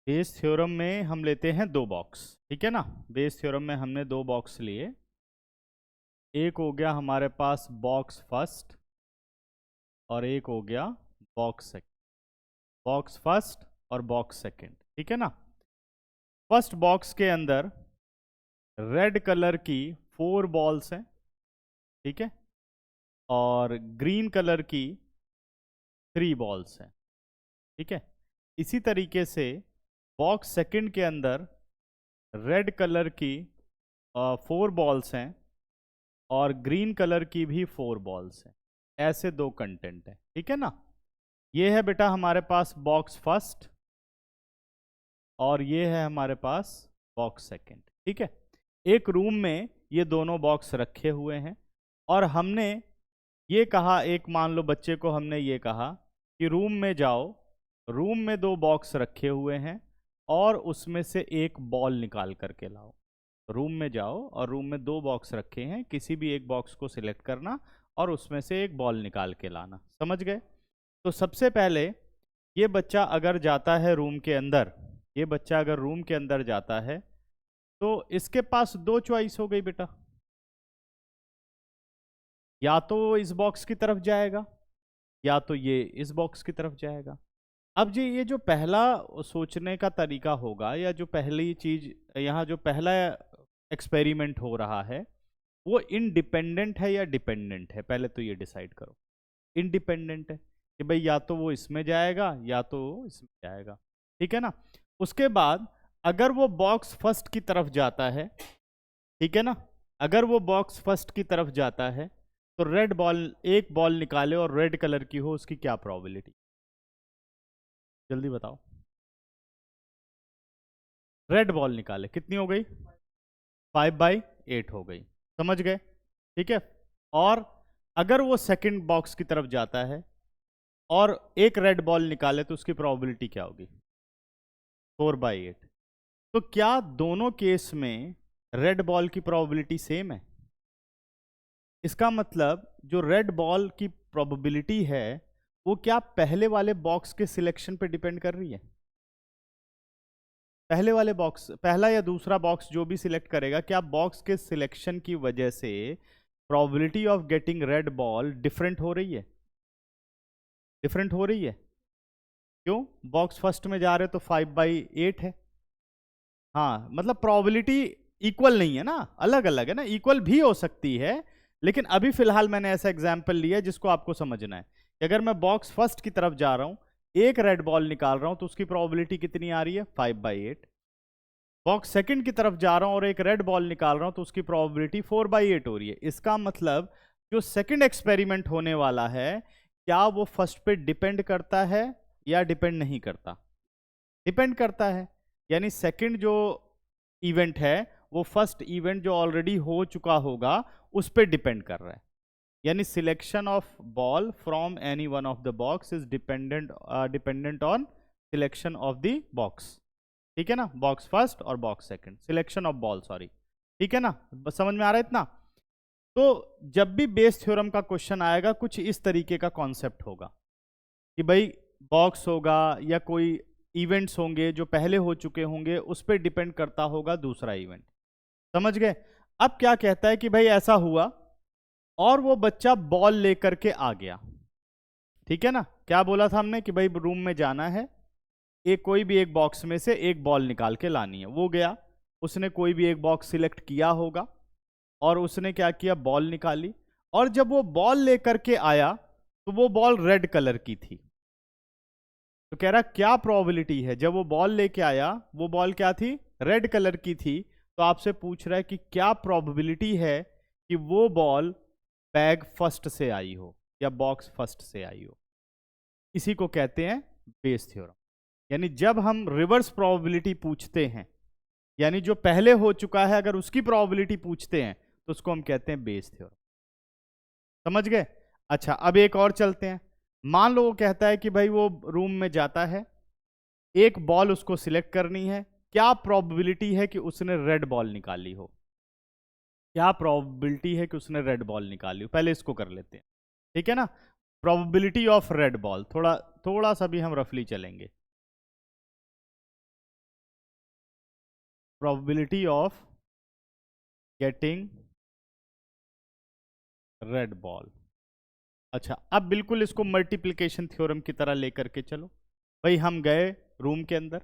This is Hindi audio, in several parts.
बेस थ्योरम में हम लेते हैं 2 बॉक्स, ठीक है ना। बेस थ्योरम में हमने 2 बॉक्स लिए। एक हो गया हमारे पास बॉक्स फर्स्ट और एक हो गया बॉक्स सेकंड। बॉक्स फर्स्ट और बॉक्स सेकंड, ठीक है ना। फर्स्ट बॉक्स के अंदर रेड कलर की 4 बॉल्स हैं, ठीक है, और ग्रीन कलर की 3 बॉल्स हैं, ठीक है। इसी तरीके से बॉक्स सेकंड के अंदर रेड कलर की 4 बॉल्स हैं और ग्रीन कलर की भी 4 बॉल्स हैं। ऐसे 2 कंटेंट हैं, ठीक है ना। ये है बेटा हमारे पास बॉक्स फर्स्ट और ये है हमारे पास बॉक्स सेकंड, ठीक है। एक रूम में ये दोनों बॉक्स रखे हुए हैं और हमने ये कहा, एक मान लो बच्चे को हमने ये कहा कि रूम में जाओ, रूम में 2 बॉक्स रखे हुए हैं और उसमें से एक बॉल निकाल करके लाओ। रूम में जाओ और रूम में 2 बॉक्स रखे हैं, किसी भी एक बॉक्स को सिलेक्ट करना और उसमें से एक बॉल निकाल के लाना। समझ गए। तो सबसे पहले ये बच्चा अगर जाता है रूम के अंदर, ये बच्चा अगर रूम के अंदर जाता है तो इसके पास 2 चॉइस हो गई बेटा। या तो वो इस बॉक्स की तरफ जाएगा या तो ये इस बॉक्स की तरफ जाएगा। अब जी ये जो पहला सोचने का तरीका होगा या जो पहली चीज यहाँ जो पहला एक्सपेरिमेंट हो रहा है वो इनडिपेंडेंट है या डिपेंडेंट है, पहले तो ये डिसाइड करो। इनडिपेंडेंट है कि भाई या तो वो इसमें जाएगा या तो वो इसमें जाएगा, ठीक है ना। उसके बाद अगर वो बॉक्स फर्स्ट की तरफ जाता है, ठीक है ना, अगर वो बॉक्स फर्स्ट की तरफ जाता है तो रेड बॉल, एक बॉल निकाले और रेड कलर की हो, उसकी क्या प्रोबेबिलिटी, जल्दी बताओ। रेड बॉल निकाले, कितनी हो गई? 5/8 हो गई। समझ गए, ठीक है। और अगर वो सेकंड बॉक्स की तरफ जाता है और एक रेड बॉल निकाले तो उसकी प्रोबेबिलिटी क्या होगी? 4/8। तो क्या दोनों केस में रेड बॉल की प्रोबेबिलिटी सेम है? इसका मतलब जो रेड बॉल की प्रोबेबिलिटी है वो क्या पहले वाले बॉक्स के सिलेक्शन पे डिपेंड कर रही है? पहले वाले बॉक्स, पहला या दूसरा बॉक्स जो भी सिलेक्ट करेगा, क्या बॉक्स के सिलेक्शन की वजह से probability of getting red ball different हो रही है? डिफरेंट हो रही है। क्यों? बॉक्स फर्स्ट में जा रहे तो 5/8 है। हाँ, मतलब प्रोबेबिलिटी इक्वल नहीं है ना, अलग अलग है ना। इक्वल भी हो सकती है लेकिन अभी फिलहाल मैंने ऐसा एग्जाम्पल लिया जिसको आपको समझना है कि अगर मैं बॉक्स फर्स्ट की तरफ जा रहा हूं, एक रेड बॉल निकाल रहा हूं तो उसकी प्रोबेबिलिटी कितनी आ रही है? 5/8। बॉक्स सेकंड की तरफ जा रहा हूं और एक रेड बॉल निकाल रहा हूं तो उसकी प्रोबेबिलिटी 4/8 हो रही है। इसका मतलब जो सेकंड एक्सपेरिमेंट होने वाला है क्या वो फर्स्ट पे डिपेंड करता है या डिपेंड नहीं करता? डिपेंड करता है। यानी सेकंड जो इवेंट है वो फर्स्ट इवेंट जो ऑलरेडी हो चुका होगा उस पर डिपेंड कर रहा है। यानी selection of ball from any one of the box is dependent on selection of the box, ठीक है ना। बॉक्स फर्स्ट और box second, selection of ball, sorry, ठीक है ना। बस समझ में आ रहा है इतना। तो जब भी बेस थ्योरम का क्वेश्चन आएगा कुछ इस तरीके का कॉन्सेप्ट होगा कि भाई बॉक्स होगा या कोई इवेंट्स होंगे जो पहले हो चुके होंगे, उस पर डिपेंड करता होगा दूसरा इवेंट। समझ गए। अब क्या कहता है कि भाई ऐसा हुआ और वो बच्चा बॉल लेकर के आ गया, ठीक है ना। क्या बोला था हमने कि भाई रूम में जाना है, एक कोई भी एक बॉक्स में से एक बॉल निकाल के लानी है। वो गया, उसने कोई भी एक बॉक्स सिलेक्ट किया होगा और उसने क्या किया, बॉल निकाली। और जब वो बॉल लेकर के आया तो वो बॉल रेड कलर की थी। तो कह रहा क्या प्रोबेबिलिटी है, जब वो बॉल लेके आया वो बॉल क्या थी? रेड कलर की थी। तो आपसे पूछ रहा है कि क्या प्रोबेबिलिटी है कि वो बॉल बैग फर्स्ट से आई हो या बॉक्स फर्स्ट से आई हो। इसी को कहते हैं बेस थ्योरम। यानी जब हम रिवर्स प्रोबेबिलिटी पूछते हैं, यानी जो पहले हो चुका है अगर उसकी प्रोबेबिलिटी पूछते हैं तो उसको हम कहते हैं बेस थ्योरम। समझ गए। अच्छा, अब एक और चलते हैं। मान लो वो कहता है कि भाई वो रूम में जाता है, एक बॉल उसको सिलेक्ट करनी है, क्या प्रोबेबिलिटी है कि उसने रेड बॉल निकाली हो? क्या प्रोबेबिलिटी है कि उसने रेड बॉल निकाली हो? पहले इसको कर लेते हैं, ठीक है ना। प्रोबेबिलिटी ऑफ रेड बॉल, थोड़ा थोड़ा सा भी हम रफली चलेंगे। Probability of getting red ball. अच्छा, अब बिल्कुल इसको मल्टीप्लिकेशन थ्योरम की तरह लेकर के चलो। भाई हम गए रूम के अंदर,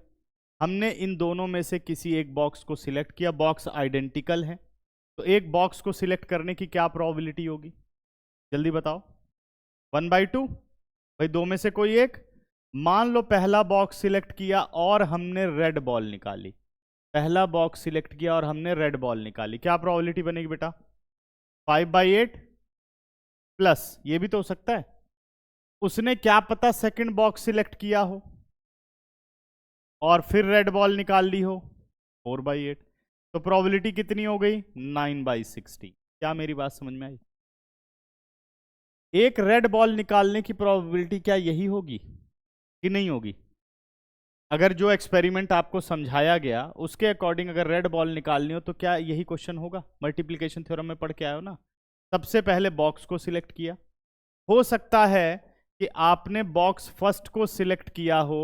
हमने इन दोनों में से किसी एक बॉक्स को सिलेक्ट किया, बॉक्स आइडेंटिकल है, तो एक बॉक्स को सिलेक्ट करने की क्या प्रोबेबिलिटी होगी, जल्दी बताओ। 1/2। भाई दो में से कोई एक। मान लो पहला बॉक्स सिलेक्ट किया और हमने रेड बॉल निकाली, पहला बॉक्स सिलेक्ट किया और हमने रेड बॉल निकाली, क्या प्रोबेबिलिटी बनेगी बेटा? 5/8 प्लस, ये भी तो हो सकता है उसने क्या पता सेकंड बॉक्स सिलेक्ट किया हो और फिर रेड बॉल निकाल ली हो, 4/8। तो प्रोबेबिलिटी कितनी हो गई? 9/60। क्या मेरी बात समझ में आई? एक रेड बॉल निकालने की प्रोबेबिलिटी क्या यही होगी कि नहीं होगी? अगर जो एक्सपेरिमेंट आपको समझाया गया उसके अकॉर्डिंग अगर रेड बॉल निकालनी हो तो क्या यही क्वेश्चन होगा? मल्टीप्लिकेशन थ्योरम में पढ़ के आए हो ना। सबसे पहले बॉक्स को सिलेक्ट किया, हो सकता है कि आपने बॉक्स फर्स्ट को सिलेक्ट किया हो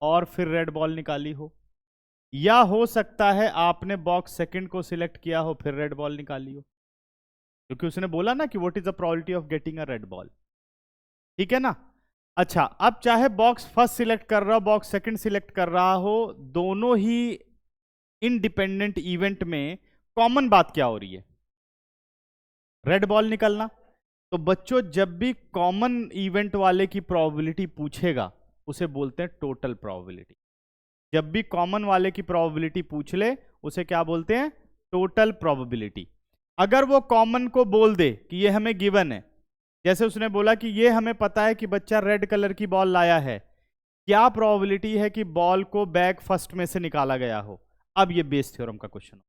और फिर रेड बॉल निकाली हो, या हो सकता है आपने बॉक्स सेकंड को सिलेक्ट किया हो फिर रेड बॉल निकाली हो, क्योंकि उसने बोला ना कि what is the probability of getting a red ball. ठीक है ना। अच्छा, अब चाहे बॉक्स फर्स्ट सिलेक्ट कर रहा हो बॉक्स सेकंड सिलेक्ट कर रहा हो, दोनों ही इंडिपेंडेंट इवेंट में कॉमन बात क्या हो रही है? रेड बॉल निकलना। तो बच्चों जब भी कॉमन इवेंट वाले की प्रोबेबिलिटी पूछेगा उसे बोलते हैं टोटल प्रोबेबिलिटी। जब भी कॉमन वाले की प्रोबेबिलिटी पूछ ले उसे क्या बोलते हैं? Total probability. अगर वो कॉमन को बोल दे कि ये हमें गिवन है, जैसे उसने बोला कि ये हमें पता है कि बच्चा रेड कलर की बॉल लाया है, क्या प्रोबेबिलिटी है कि बॉल को बैग फर्स्ट में से निकाला गया हो? अब ये बेस थ्योरम का क्वेश्चन।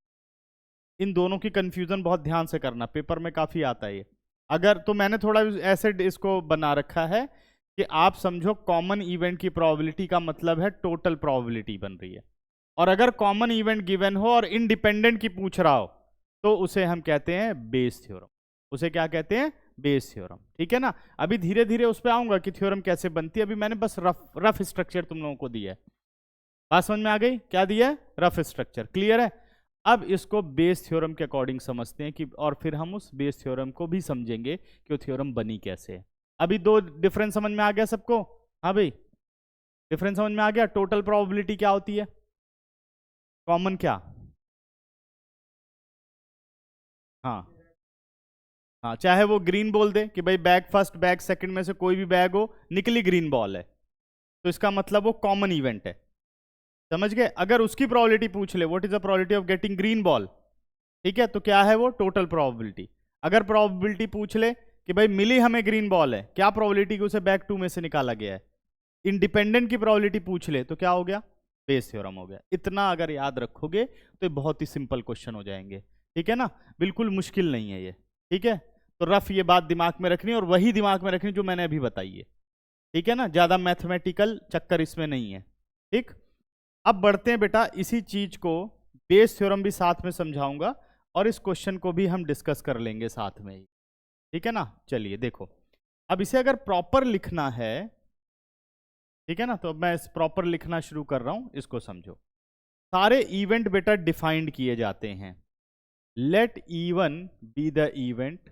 इन दोनों की कंफ्यूजन बहुत ध्यान से करना, पेपर में काफी आता है ये। अगर तो मैंने थोड़ा ऐसे इसको बना रखा है कि आप समझो कॉमन इवेंट की प्रोबेबिलिटी का मतलब है टोटल प्रोबेबिलिटी बन रही है, और अगर कॉमन इवेंट गिवन हो और इंडिपेंडेंट की पूछ रहा हो तो उसे हम कहते हैं बेस थ्योरम। उसे क्या कहते हैं? Bayes theorem. ठीक है ना। अभी धीरे धीरे उस पर आऊंगा कि थ्योरम कैसे बनती है, अभी मैंने बस रफ स्ट्रक्चर तुम लोगों को दिया है। बात समझ में आ गई? क्या दिया है? Rough structure. क्लियर है? अब इसको बेस थ्योरम के अकॉर्डिंग समझते हैं कि, और फिर हम उस बेस थ्योरम को भी समझेंगे कि वो थ्योरम बनी कैसे है। अभी दो डिफरेंस समझ में आ गया सबको? हाँ भाई, डिफरेंस समझ में आ गया। टोटल प्रोबेबिलिटी क्या होती है, कॉमन क्या? हाँ हाँ, चाहे वो ग्रीन बोल दे कि भाई बैग फर्स्ट बैग सेकंड में से कोई भी बैग हो, निकली ग्रीन बॉल है, तो इसका मतलब वो कॉमन इवेंट है। समझ गए? अगर उसकी प्रोबेबिलिटी पूछ ले what is the probability of getting green ball, ठीक है, तो क्या है वो? Total probability. अगर प्रोबेबिलिटी पूछ ले कि भाई मिली हमें ग्रीन बॉल है, क्या प्रोबेबिलिटी कि उसे बैग 2 में से निकाला गया है, इंडिपेंडेंट की प्रोबेबिलिटी पूछ ले, तो क्या हो गया? बेस थ्योरम हो गया। इतना अगर याद रखोगे तो ये बहुत ही सिंपल क्वेश्चन हो जाएंगे। ठीक है ना, बिल्कुल मुश्किल नहीं है ये। ठीक है, तो रफ ये बात दिमाग में रखनी और वही दिमाग में रखनी जो मैंने अभी बताई है। ठीक है ना, ज्यादा मैथमेटिकल चक्कर इसमें नहीं है। ठीक, अब बढ़ते हैं बेटा, इसी चीज को बेस थ्योरम भी साथ में समझाऊंगा और इस क्वेश्चन को भी हम डिस्कस कर लेंगे साथ में ही। ठीक है ना। चलिए देखो, अब इसे अगर प्रॉपर लिखना है, ठीक है ना, तो अब मैं इस प्रॉपर लिखना शुरू कर रहा हूं, इसको समझो। सारे इवेंट बेटा डिफाइंड किए जाते हैं। Let E1 be the event,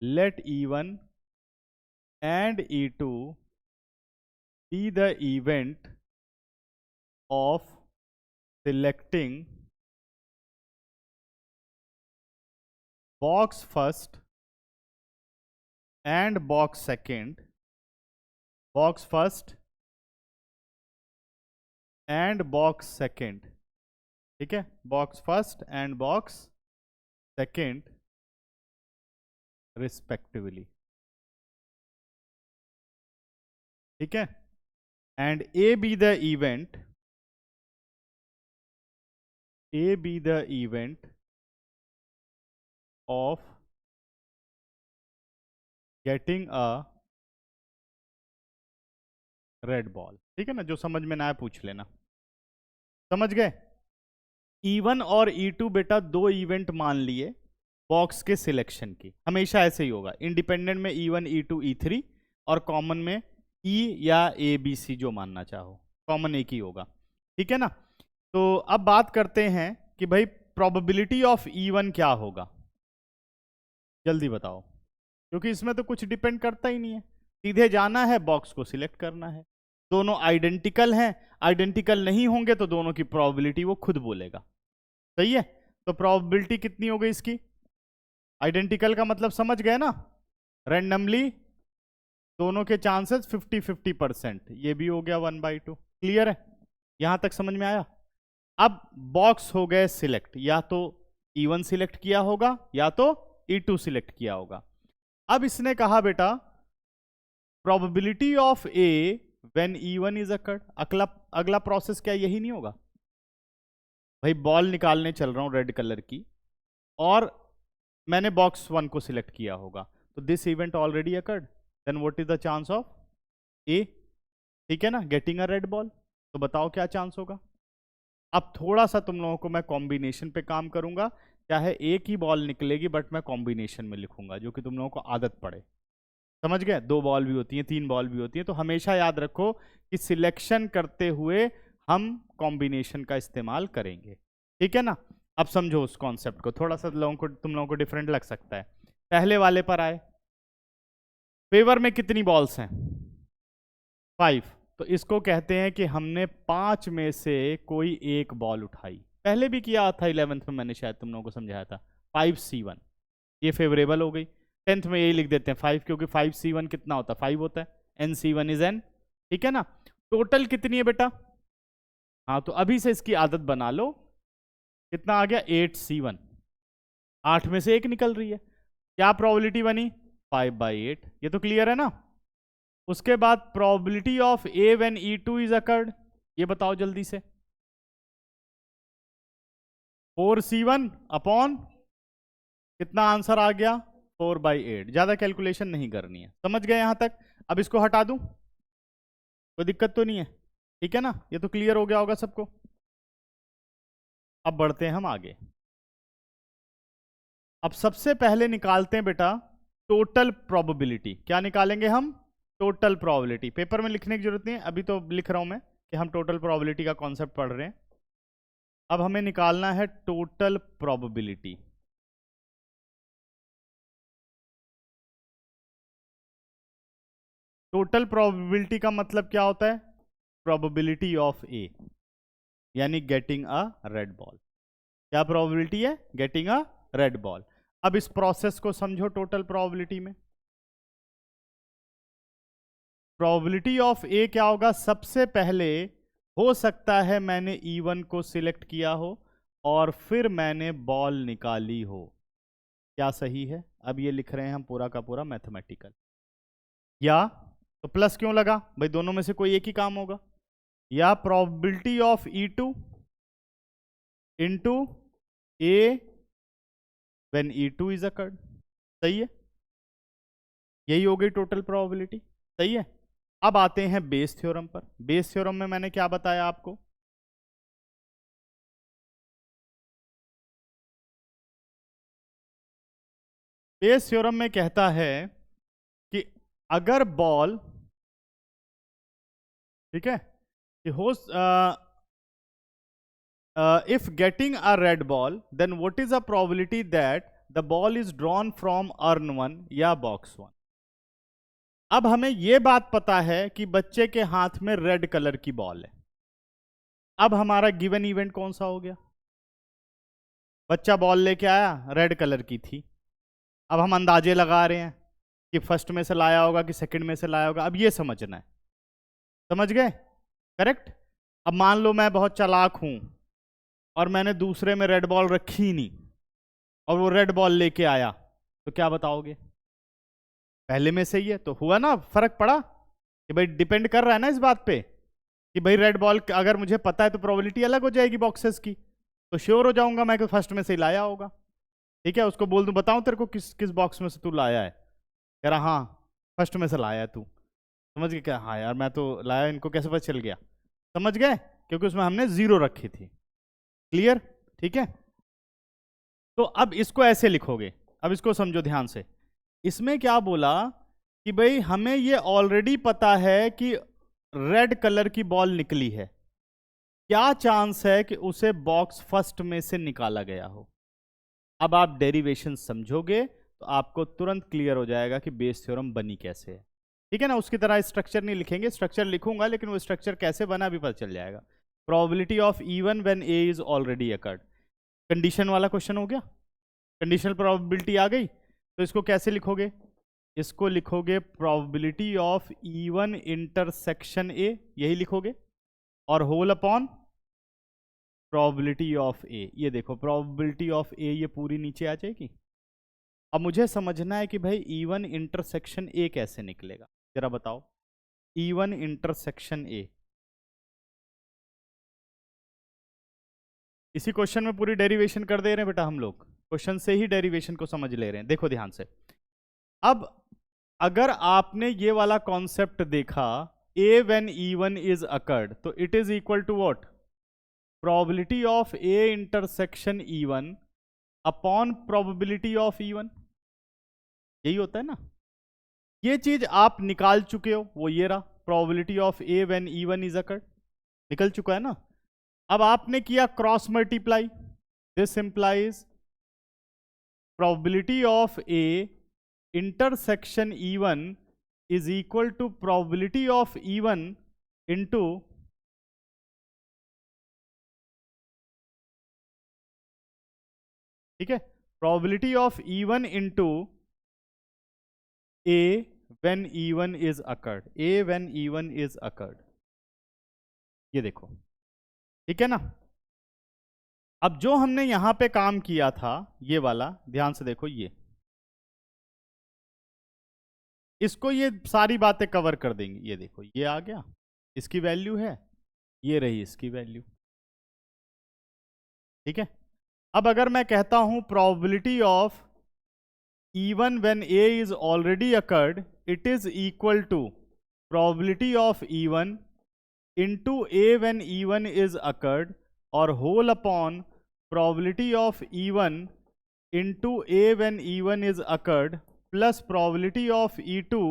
let E1 and E2 be the event of selecting box first and box second, box first and box second, ठीक है, box first and box second respectively, ठीक है, and A be the event, A be the event of getting a red ball. ठीक है ना, जो समझ में ना आए पूछ लेना। समझ गए? E1 और E2 बेटा दो इवेंट मान लिए बॉक्स के सिलेक्शन की, हमेशा ऐसे ही होगा। इंडिपेंडेंट में E1 E2 E3 और कॉमन में E या A B C जो मानना चाहो, कॉमन एक ही होगा। ठीक है ना। तो अब बात करते हैं कि भाई प्रोबेबिलिटी ऑफ इवन क्या होगा, जल्दी बताओ, क्योंकि इसमें तो कुछ डिपेंड करता ही नहीं है, सीधे जाना है, बॉक्स को सिलेक्ट करना है। दोनों आइडेंटिकल हैं, आइडेंटिकल नहीं होंगे तो दोनों की प्रोबेबिलिटी वो खुद बोलेगा। सही है, तो प्रोबेबिलिटी कितनी हो गई इसकी, आइडेंटिकल का मतलब समझ गए ना, रैंडमली दोनों के चांसेस 50-50%, ये भी हो गया 1/2। क्लियर है, यहां तक समझ में आया। अब बॉक्स हो गए सिलेक्ट, या तो E1 सिलेक्ट किया होगा या तो E2 सिलेक्ट किया होगा। अब इसने कहा बेटा probability of A when E1 is occurred, अगला प्रोसेस क्या यही नहीं होगा भाई, बॉल निकालने चल रहा हूं रेड कलर की और मैंने बॉक्स 1 को सिलेक्ट किया होगा, तो this event already occurred, then what is the chance of A, ठीक है ना, गेटिंग अ रेड बॉल। तो बताओ क्या चांस होगा। अब थोड़ा सा तुम लोगों को मैं कॉम्बिनेशन पे काम करूंगा, चाहे एक ही बॉल निकलेगी बट मैं कॉम्बिनेशन में लिखूंगा, जो कि तुम लोगों को आदत पड़े। समझ गए, 2 बॉल भी होती हैं, 3 बॉल भी होती हैं, तो हमेशा याद रखो कि सिलेक्शन करते हुए हम कॉम्बिनेशन का इस्तेमाल करेंगे, ठीक है ना। अब समझो उस कॉन्सेप्ट को, थोड़ा सा तुम लोगों को डिफरेंट लग सकता है। पहले वाले पर आए, फेवर में कितनी बॉल्स हैं, 5, तो इसको कहते हैं कि हमने 5 में से कोई एक बॉल उठाई। पहले भी किया था 11th में, मैंने शायद तुम लोगों को समझाया था, 5C1, ये फेवरेबल हो गई। 10th में यही लिख देते हैं 5, क्योंकि 5C1 कितना होता है, 5 होता है, NC1 इज N, ठीक है ना। टोटल कितनी है बेटा, हाँ तो अभी से इसकी आदत बना लो, कितना आ गया 8C1, 8 में से एक निकल रही है, क्या प्रोबेबिलिटी बनी 5/8, ये तो क्लियर है ना। उसके बाद probability of A when E2 is occurred, ये बताओ जल्दी से, 4C1 अपॉन कितना आंसर आ गया 4/8, ज्यादा कैलकुलेशन नहीं करनी है, समझ गए यहां तक। अब इसको हटा दूं, कोई दिक्कत तो नहीं है, ठीक है ना, ये तो क्लियर हो गया होगा सबको। अब बढ़ते हैं हम आगे। अब सबसे पहले निकालते हैं बेटा टोटल प्रोबेबिलिटी, क्या निकालेंगे हम, टोटल प्रोबेबिलिटी। पेपर में लिखने की जरूरत नहीं है, अभी तो लिख रहा हूं मैं कि हम टोटल प्रोबेबिलिटी का कॉन्सेप्ट पढ़ रहे हैं। अब हमें निकालना है टोटल प्रोबेबिलिटी। टोटल प्रोबेबिलिटी का मतलब क्या होता है, प्रोबेबिलिटी ऑफ ए, यानी गेटिंग अ रेड बॉल। क्या प्रोबेबिलिटी है, गेटिंग अ रेड बॉल। अब इस प्रोसेस को समझो टोटल प्रोबेबिलिटी में। प्रोबेबिलिटी ऑफ ए क्या होगा, सबसे पहले हो सकता है मैंने E1 को सिलेक्ट किया हो और फिर मैंने बॉल निकाली हो, क्या सही है। अब ये लिख रहे हैं हम पूरा का पूरा मैथमेटिकल, या तो प्लस क्यों लगा भाई, दोनों में से कोई एक ही काम होगा, या probability of E2 into A when E2 is occurred, सही है, यही हो गई टोटल प्रोबेबिलिटी, सही है। अब आते हैं बेस थ्योरम पर। बेस थ्योरम में मैंने क्या बताया आपको, बेस थ्योरम में कहता है कि अगर बॉल, ठीक है, कि हो if getting a red ball, then what is the probability that the ball is drawn from urn 1 या box 1। अब हमें यह बात पता है कि बच्चे के हाथ में रेड कलर की बॉल है। अब हमारा गिवन इवेंट कौन सा हो गया, बच्चा बॉल लेके आया, रेड कलर की थी। अब हम अंदाजे लगा रहे हैं कि फर्स्ट में से लाया होगा कि सेकंड में से लाया होगा, अब ये समझना है, समझ गए, करेक्ट। अब मान लो मैं बहुत चालाक हूं और मैंने दूसरे में रेड बॉल रखी ही नहीं और वो रेड बॉल लेके आया, तो क्या बताओगे, पहले में से ही है, तो हुआ ना, फर्क पड़ा कि भाई डिपेंड कर रहा है ना इस बात पे कि भाई रेड बॉल अगर मुझे पता है तो प्रोबेबिलिटी अलग हो जाएगी बॉक्सेस की, तो श्योर हो जाऊंगा मैं कि फर्स्ट में से ही लाया होगा, ठीक है। उसको बोल दूं बताऊं तेरे को किस किस बॉक्स में से तू लाया है, कह रहा हाँ फर्स्ट में से लाया है तू, समझ गए क्या, हाँ यार मैं तो लाया, इनको कैसे पता चल गया, समझ गए, क्योंकि उसमें हमने 0 रखी थी, क्लियर, ठीक है। तो अब इसको ऐसे लिखोगे, अब इसको समझो ध्यान से, इसमें क्या बोला कि भाई हमें ये ऑलरेडी पता है कि रेड कलर की बॉल निकली है, क्या चांस है कि उसे बॉक्स फर्स्ट में से निकाला गया हो। अब आप डेरिवेशन समझोगे तो आपको तुरंत क्लियर हो जाएगा कि बेस थ्योरम बनी कैसे है। ठीक है ना, उसकी तरह स्ट्रक्चर नहीं लिखेंगे, स्ट्रक्चर लिखूंगा लेकिन वो स्ट्रक्चर कैसे बना भी पता चल जाएगा। Probability of event when A is already occurred, condition वाला क्वेश्चन हो गया, कंडीशनल प्रोबेबिलिटी आ गई, तो इसको कैसे लिखोगे, इसको लिखोगे probability of even intersection A, यही लिखोगे, और होल अपॉन प्रोबेबिलिटी ऑफ ए। ये देखो प्रोबेबिलिटी ऑफ ए ये पूरी नीचे आ जाएगी। अब मुझे समझना है कि भाई इवन इंटरसेक्शन ए कैसे निकलेगा, जरा बताओ। इवन इंटरसेक्शन ए, इसी क्वेश्चन में पूरी डेरिवेशन कर दे रहे हैं बेटा हम लोग, क्वेश्चन से ही डेरिवेशन को समझ ले रहे हैं। देखो ध्यान से, अब अगर आपने ये वाला कॉन्सेप्ट देखा A when even is occurred, तो it is equal to what, probability of A intersection E one upon probability of E one, यही होता है ना। ये चीज आप निकाल चुके हो, वो ये रहा probability of A when even is occurred, निकल चुका है ना। अब आपने किया cross multiply, this implies probability of A intersection E one is equal to probability of even into ठीक है, probability of even into A when even is occurred, A when even is occurred, ये देखो ठीक है ना। अब जो हमने यहां पे काम किया था ये वाला, ध्यान से देखो, ये इसको ये सारी बातें कवर कर देंगी। ये देखो ये आ गया, इसकी वैल्यू है, ये रही इसकी वैल्यू, ठीक है। अब अगर मैं कहता हूं probability of event when A is already occurred, it is equal to probability of even into A when even is occurred और whole upon probability of even into A when even is occurred plus probability of E two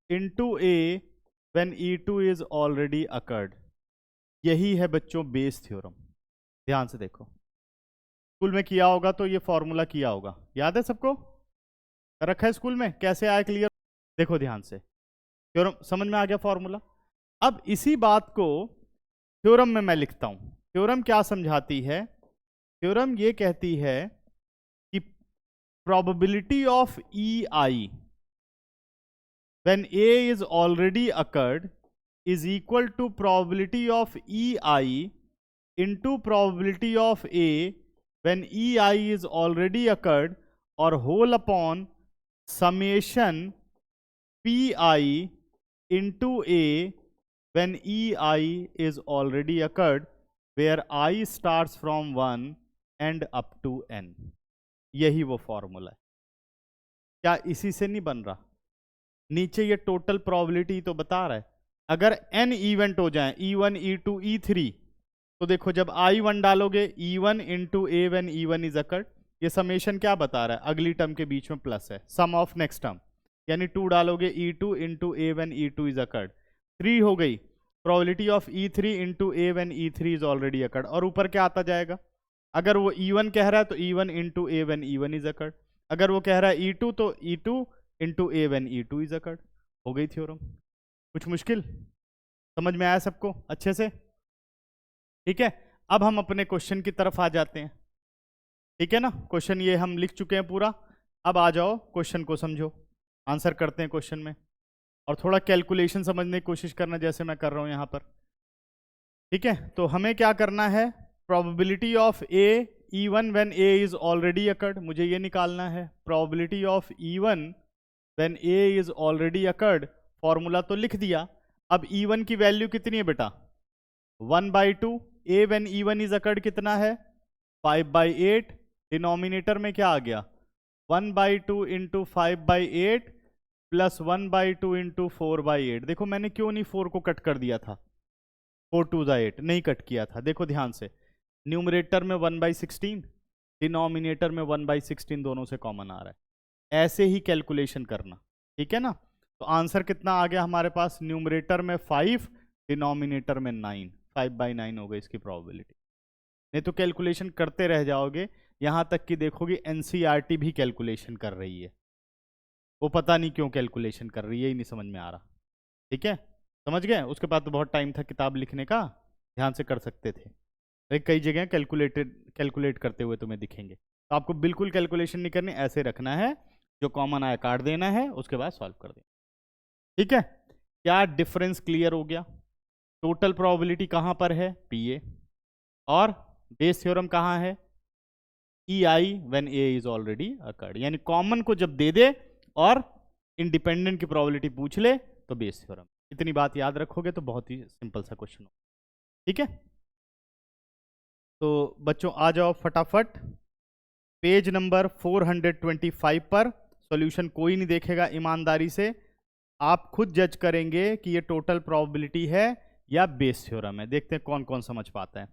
into A when E two is already occurred. यही है बच्चों बेस थ्योरम। ध्यान से देखो, स्कूल में किया होगा तो ये फॉर्मूला किया होगा, याद है सबको, रखा है स्कूल में, कैसे आया क्लियर। देखो ध्यान से, थ्योरम समझ में आ गया फॉर्मूला। अब इसी बात को थ्योरम में मैं लिखता हूं। थ्योरम क्या समझाती है, थ्योरम ये कहती है कि probability of E I when A is already occurred is equal to probability of E I into probability of A when E I is already occurred और whole upon summation P I into A when ei is already occurred where I starts from 1 and up to n। यही वो फॉर्मूला है। क्या इसी से नहीं बन रहा, नीचे ये टोटल प्रोबेबिलिटी तो बता रहा है, अगर n इवेंट हो जाए e1 e2 e3, तो देखो जब i1 डालोगे e1 into A when e1 is occurred, ये समेशन क्या बता रहा है, अगली टर्म के बीच में प्लस है, सम ऑफ नेक्स्ट टर्म, यानी 2 डालोगे e2 into A when e2 is occurred, 3 हो गई probability of E3 into A when E3 is already occurred, और ऊपर क्या आता जाएगा, अगर वो E1 कह रहा है तो E1 into A when E1 is occurred, अगर वो कह रहा है E2 तो E2 into A when E2 is occurred. हो गई थ्योरम। कुछ मुश्किल, समझ में आया सबको अच्छे से, ठीक है। अब हम अपने क्वेश्चन की तरफ आ जाते हैं, ठीक है ना। क्वेश्चन ये हम लिख चुके हैं पूरा, अब आ जाओ क्वेश्चन को समझो, आंसर करते हैं क्वेश्चन में, और थोड़ा कैलकुलेशन समझने की कोशिश करना जैसे मैं कर रहा हूं यहां पर, ठीक है। तो हमें क्या करना है, probability of A even when A is already occurred, मुझे ये निकालना है probability of event when A is already occurred, formula तो लिख दिया। अब इवन की वैल्यू कितनी है बेटा, 1/2, ए व्हेन इवन इज अकर्ड कितना है 5/8, डिनोमिनेटर में क्या आ गया 1/2 इंटू 5/8 प्लस 1/2 इंटू 4/8। देखो मैंने क्यों नहीं 4 को कट कर दिया था, 4 2 8 नहीं कट किया था। देखो ध्यान से, न्यूमरेटर में 1/16, डिनोमिनेटर में 1/16, दोनों से कॉमन आ रहा है, ऐसे ही कैलकुलेशन करना, ठीक है ना। तो आंसर कितना आ गया हमारे पास, न्यूमरेटर में 5, डिनोमिनेटर में 9, 5/9 होगा इसकी प्रोबेबिलिटी। नहीं तो कैलकुलेशन करते रह जाओगे, यहाँ तक कि देखोगे एनसीईआरटी भी कैलकुलेशन कर रही है, वो पता नहीं क्यों कैलकुलेशन कर रही है, यही नहीं समझ में आ रहा। ठीक है, समझ गए। उसके बाद तो बहुत टाइम था किताब लिखने का, ध्यान से कर सकते थे। लेकिन कई जगह कैलकुलेट करते हुए तुम्हें दिखेंगे, तो आपको बिल्कुल कैलकुलेशन नहीं करनी, ऐसे रखना है, जो कॉमन आया काट देना है, उसके बाद सॉल्व कर देना। ठीक है, क्या डिफरेंस क्लियर हो गया? टोटल प्रोबेबिलिटी कहां पर है? पीए, और बेस थ्योरम कहां है? E I when A is already occurred, यानी कॉमन को जब दे दे और इंडिपेंडेंट की प्रोबेबिलिटी पूछ ले तो बेस थ्योरम। इतनी बात याद रखोगे तो बहुत ही सिंपल सा क्वेश्चन हो। ठीक है, तो बच्चों आ जाओ फटाफट पेज नंबर 425 पर। सॉल्यूशन कोई नहीं देखेगा ईमानदारी से, आप खुद जज करेंगे कि ये टोटल प्रोबेबिलिटी है या बेस थ्योरम है। देखते हैं कौन कौन समझ पाता है।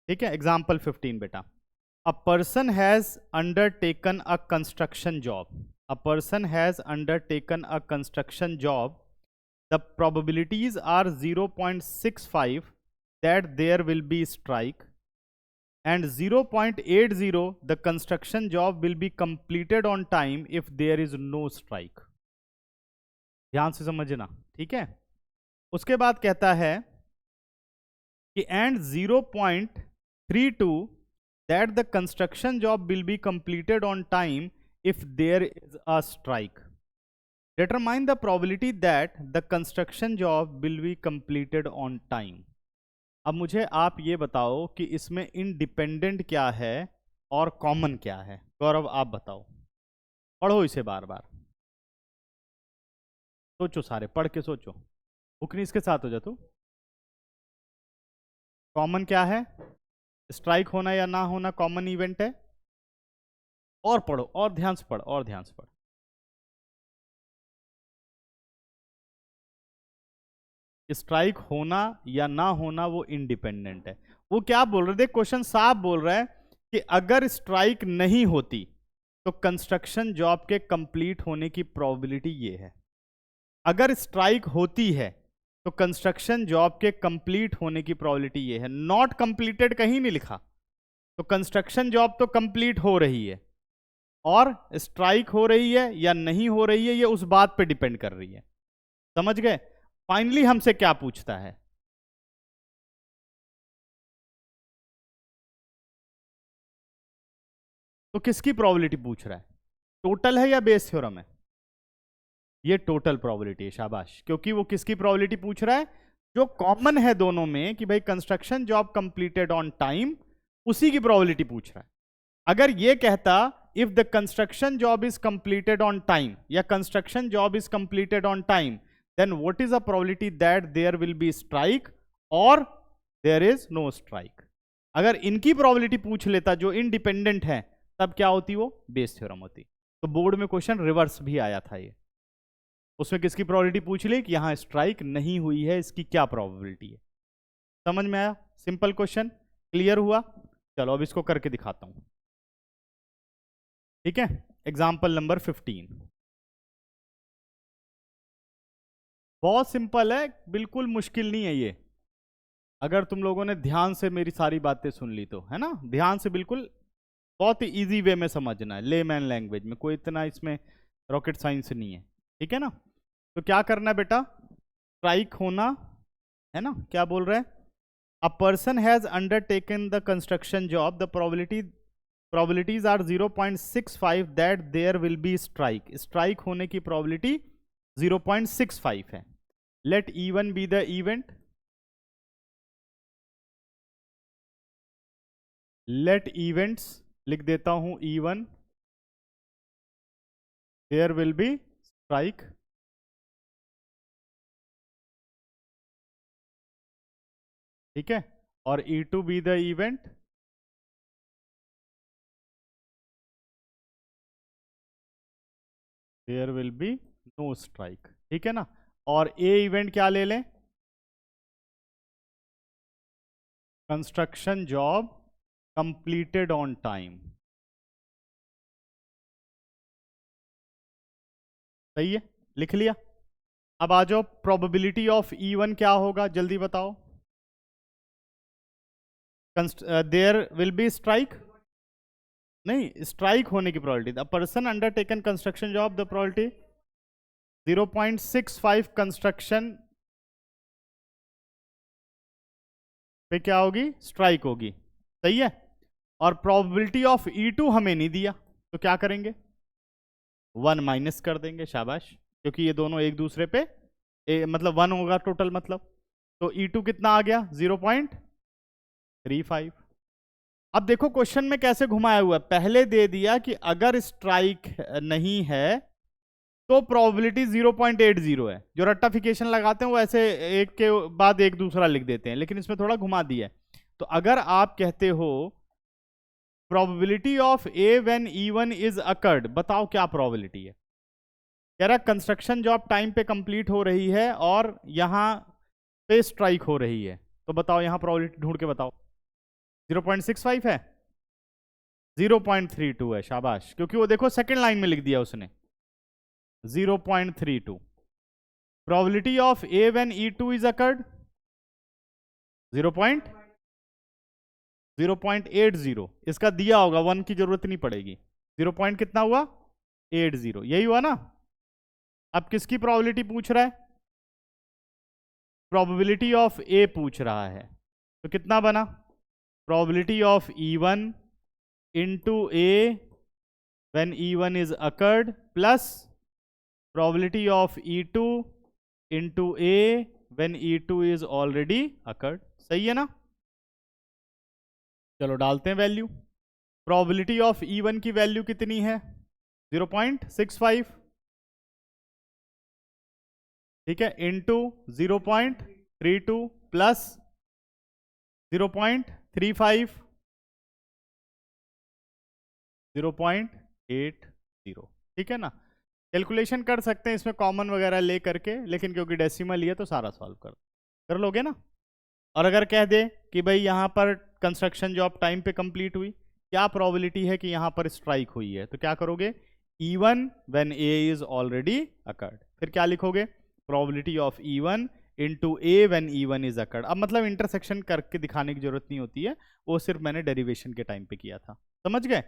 ठीक है, एग्जाम्पल 15 बेटा। A person has undertaken a construction job, a person has undertaken a construction job, the probabilities are 0.65 that there will be strike and 0.80 the construction job will be completed on time if there is no strike। ध्यान से समझना, ठीक है। उसके बाद कहता है कि and 0.32 that the construction job will be completed on time if there is a strike। Determine the probability that the construction job will be completed on time। अब मुझे आप ये बताओ कि इसमें इंडिपेंडेंट क्या है और कॉमन क्या है। गौरव आप बताओ, पढ़ो इसे बार बार, सोचो, सारे पढ़ के सोचो, बुक नहीं इसके साथ हो जा तू। कॉमन क्या है? स्ट्राइक होना या ना होना कॉमन इवेंट है। और पढ़ो, और ध्यान से पढ़, और ध्यान से पढ़। स्ट्राइक होना या ना होना वो इंडिपेंडेंट है। वो क्या बोल रहे थे, क्वेश्चन साफ बोल रहा है कि अगर स्ट्राइक नहीं होती तो कंस्ट्रक्शन जॉब के कंप्लीट होने की प्रोबेबिलिटी ये है। अगर स्ट्राइक होती है तो कंस्ट्रक्शन जॉब के कंप्लीट होने की प्रोबेबिलिटी ये है। नॉट कंप्लीटेड कहीं नहीं लिखा, तो कंस्ट्रक्शन जॉब तो कंप्लीट हो रही है, और स्ट्राइक हो रही है या नहीं हो रही है ये उस बात पे डिपेंड कर रही है। समझ गए? फाइनली हमसे क्या पूछता है? तो किसकी प्रोबेबिलिटी पूछ रहा है? टोटल है या बेस थ्योरम है? ये टोटल प्रोबेबिलिटी है, शाबाश। क्योंकि वो किसकी प्रोबेबिलिटी पूछ रहा है? जो कॉमन है दोनों में कि भाई construction job completed on time, उसी की प्रोबेबिलिटी पूछ रहा है। अगर ये कहता if the construction job is completed on time या construction job is completed on time, then what is a probability that there will be strike और देयर इज नो स्ट्राइक। अगर इनकी प्रोबेबिलिटी पूछ लेता जो इंडिपेंडेंट है, तब क्या होती? वो बेस थ्योरम होती। तो बोर्ड में क्वेश्चन रिवर्स भी आया था ये, उसमें किसकी प्रोबेबिलिटी पूछ ली कि यहां स्ट्राइक नहीं हुई है, इसकी क्या प्रोबेबिलिटी है। समझ में आया? सिंपल क्वेश्चन, क्लियर हुआ? चलो अब इसको करके दिखाता हूं। ठीक है, एग्जाम्पल नंबर 15। बहुत सिंपल है, बिल्कुल मुश्किल नहीं है ये, अगर तुम लोगों ने ध्यान से मेरी सारी बातें सुन ली तो, है ना। ध्यान से, बिल्कुल बहुत ही इजी वे में समझना है, लेमैन लैंग्वेज में, कोई इतना इसमें रॉकेट साइंस नहीं है। ठीक है ना। तो क्या करना है बेटा? स्ट्राइक होना है ना, क्या बोल रहे हैं? A person has undertaken the construction job, the probabilities are 0.65 that there will be strike. Strike होने की प्रोबेबिलिटी 0.65 है। Let E1 be the event, let events लिख देता हूं E1, there will be strike. ठीक है, और E2 be the event, there will be no strike. ठीक है ना। और ए इवेंट क्या ले लें? Construction job completed on time. सही है, लिख लिया। अब आ जाओ, प्रोबेबिलिटी ऑफ E1 क्या होगा, जल्दी बताओ। देयर विल बी स्ट्राइक, नहीं, स्ट्राइक होने की probability, the person undertaken construction job, the probability 0.65 construction पे क्या होगी, स्ट्राइक होगी, सही है। और प्रोबेबिलिटी ऑफ E2 हमें नहीं दिया, तो क्या करेंगे, 1 माइनस कर देंगे, शाबाश, क्योंकि ये दोनों एक दूसरे पे मतलब 1 होगा टोटल, मतलब तो E2 कितना आ गया, 0.35। अब देखो क्वेश्चन में कैसे घुमाया हुआ है, पहले दे दिया कि अगर स्ट्राइक नहीं है तो प्रोबेबिलिटी 0.80 है। जो रट्टाफिकेशन लगाते हैं वो ऐसे एक के बाद एक दूसरा लिख देते हैं, लेकिन इसमें थोड़ा घुमा दिया है। तो अगर आप कहते हो probability of A when E1 is occurred, बताओ क्या प्रोबेबिलिटी है। कह रहा कंस्ट्रक्शन जॉब टाइम पे कंप्लीट हो रही है और यहां पे स्ट्राइक हो रही है, तो बताओ यहां प्रोबेबिलिटी ढूंढ के बताओ। 0.65 है, 0.32 है, शाबाश, क्योंकि वो देखो सेकंड लाइन में लिख दिया उसने 0.32। Probability of A when E2 is occurred 0.80, इसका दिया होगा, 1 की जरूरत नहीं पड़ेगी। 0. कितना हुआ, 80, यही हुआ ना। अब किसकी प्रोबेबिलिटी पूछ रहा है, प्रोबेबिलिटी ऑफ ए पूछ रहा है, तो कितना बना, probability of E1 into A when E1 is occurred plus probability of E2 into A when E2 is already occurred, सही है ना। चलो डालते हैं वैल्यू। प्रोबेबिलिटी ऑफ E1 की वैल्यू कितनी है, 0.65, ठीक है, इंटू 0.32 प्लस 0.35 0.80, ठीक है ना। कैलकुलेशन कर सकते हैं इसमें कॉमन वगैरह ले करके, लेकिन क्योंकि डेसिमल ही है तो सारा सॉल्व कर लोगे ना। और अगर कह दे कि भाई यहाँ पर कंस्ट्रक्शन जॉब टाइम पे कंप्लीट हुई, क्या प्रोबेबिलिटी है कि यहाँ पर स्ट्राइक हुई है, तो क्या करोगे, E1 when A is already occurred, फिर क्या लिखोगे, probability of E1 into A when E1 is occurred. अब मतलब इंटरसेक्शन करके दिखाने की जरूरत नहीं होती है, वो सिर्फ मैंने डेरिवेशन के टाइम पे किया था, समझ गए।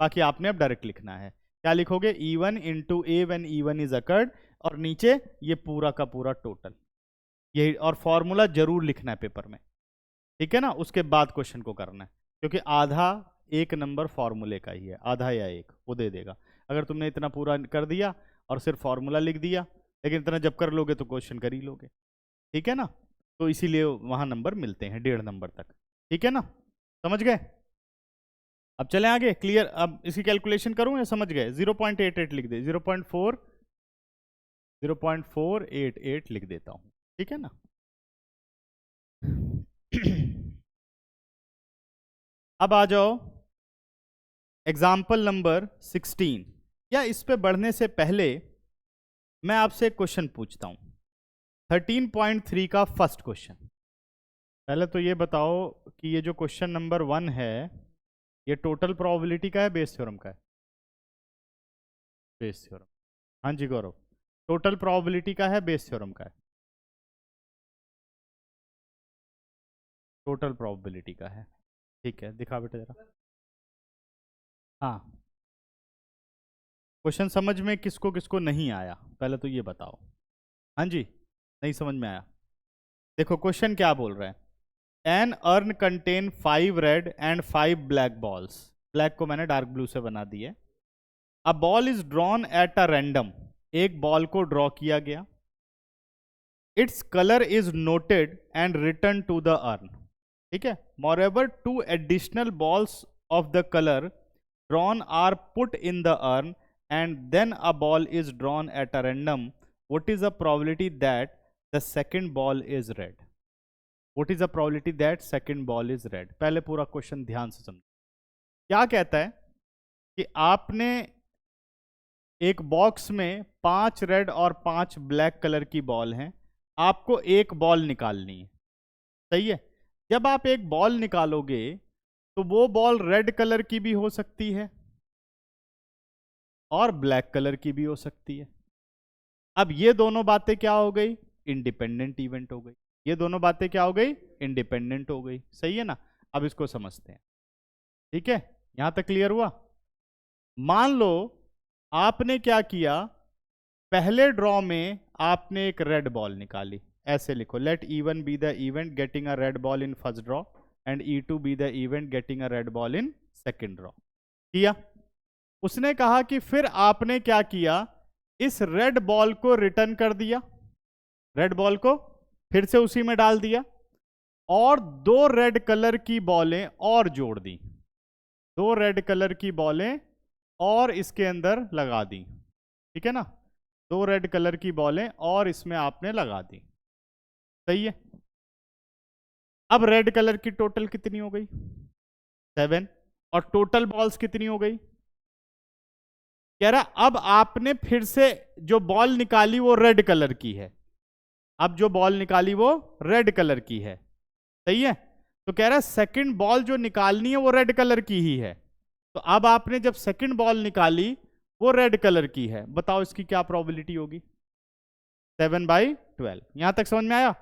बाकी आपने अब डायरेक्ट लिखना है, क्या लिखोगे, E1 into A when E1 is occurred, और नीचे ये पूरा का पूरा टोटल, यही, और फॉर्मूला जरूर लिखना है पेपर में, ठीक है ना। उसके बाद क्वेश्चन को करना है, क्योंकि आधा एक नंबर फॉर्मूले का ही है, आधा या एक वो दे देगा। अगर तुमने इतना पूरा कर दिया और सिर्फ फॉर्मूला लिख दिया, लेकिन इतना जब कर लोगे तो क्वेश्चन कर ही लोगे, ठीक है ना। तो इसीलिए वहां नंबर मिलते हैं 1.5 नंबर तक, ठीक है ना, समझ गए। अब चले आगे, क्लियर। अब इसकी कैलकुलेशन करूं या समझ गए, 0.88 लिख दे, 0.488 लिख देता हूं, ठीक है ना। अब आ जाओ एग्जाम्पल नंबर 16, या इस पे बढ़ने से पहले मैं आपसे एक क्वेश्चन पूछता हूं, 13.3 का फर्स्ट क्वेश्चन। पहले तो ये बताओ कि ये जो क्वेश्चन नंबर 1 है, ये टोटल प्रोबेबिलिटी का है, बेस थ्योरम का है, बेस थ्योरम। हाँ जी गौरव, टोटल प्रोबेबिलिटी का है, बेस थ्योरम का है, टोटल प्रोबेबिलिटी का है, ठीक है, दिखा बेटा जरा। हाँ, क्वेश्चन समझ में किसको किसको नहीं आया, पहले तो ये बताओ। हाँ जी, नहीं समझ में आया। देखो क्वेश्चन क्या बोल रहा है, an urn contain 5 red and 5 black balls, black को मैंने डार्क ब्लू से बना दिया। A ball is drawn at a random, एक बॉल को ड्रॉ किया गया, its colour is noted and return to the urn, ठीक है। मोreover 2 additional balls of the color drawn are put in the urn and then a ball is drawn at a random. What is the probability that the second ball is red? What is the probability that second ball is red? पहले पूरा क्वेश्चन ध्यान से समझो। क्या कहता है कि आपने एक बॉक्स में 5 रेड और 5 ब्लैक कलर की बॉल हैं, आपको एक बॉल निकालनी है, सही है। जब आप एक बॉल निकालोगे तो वो बॉल रेड कलर की भी हो सकती है और ब्लैक कलर की भी हो सकती है, अब ये दोनों बातें क्या हो गई, इंडिपेंडेंट इवेंट हो गई। ये दोनों बातें क्या हो गई, इंडिपेंडेंट हो गई। सही है ना। अब इसको समझते हैं। ठीक है, यहां तक क्लियर हुआ। मान लो आपने क्या किया, पहले ड्रॉ में आपने एक रेड बॉल निकाली। ऐसे लिखो, let E1 be the event getting a red ball in first draw and E2 be the event getting a red ball in second draw. किया। उसने कहा कि फिर आपने क्या किया, इस रेड बॉल को रिटर्न कर दिया, रेड बॉल को फिर से उसी में डाल दिया, और दो रेड कलर की बॉलें और जोड़ दी, दो रेड कलर की बॉलें और इसके अंदर लगा दी। ठीक है ना, दो रेड कलर की बॉलें और इसमें आपने लगा दी। सही है। अब रेड कलर की टोटल कितनी हो गई, 7, और टोटल बॉल्स कितनी हो गई, कह रहा अब आपने फिर से जो बॉल निकाली वो रेड कलर की है, अब जो बॉल निकाली वो रेड कलर की है। सही है। तो कह रहा है सेकंड बॉल जो निकालनी है वो रेड कलर की ही है। तो अब आपने जब सेकंड बॉल निकाली वो रेड कलर की है, बताओ इसकी क्या प्रोबेबिलिटी होगी, 7/12। यहां तक समझ में आया।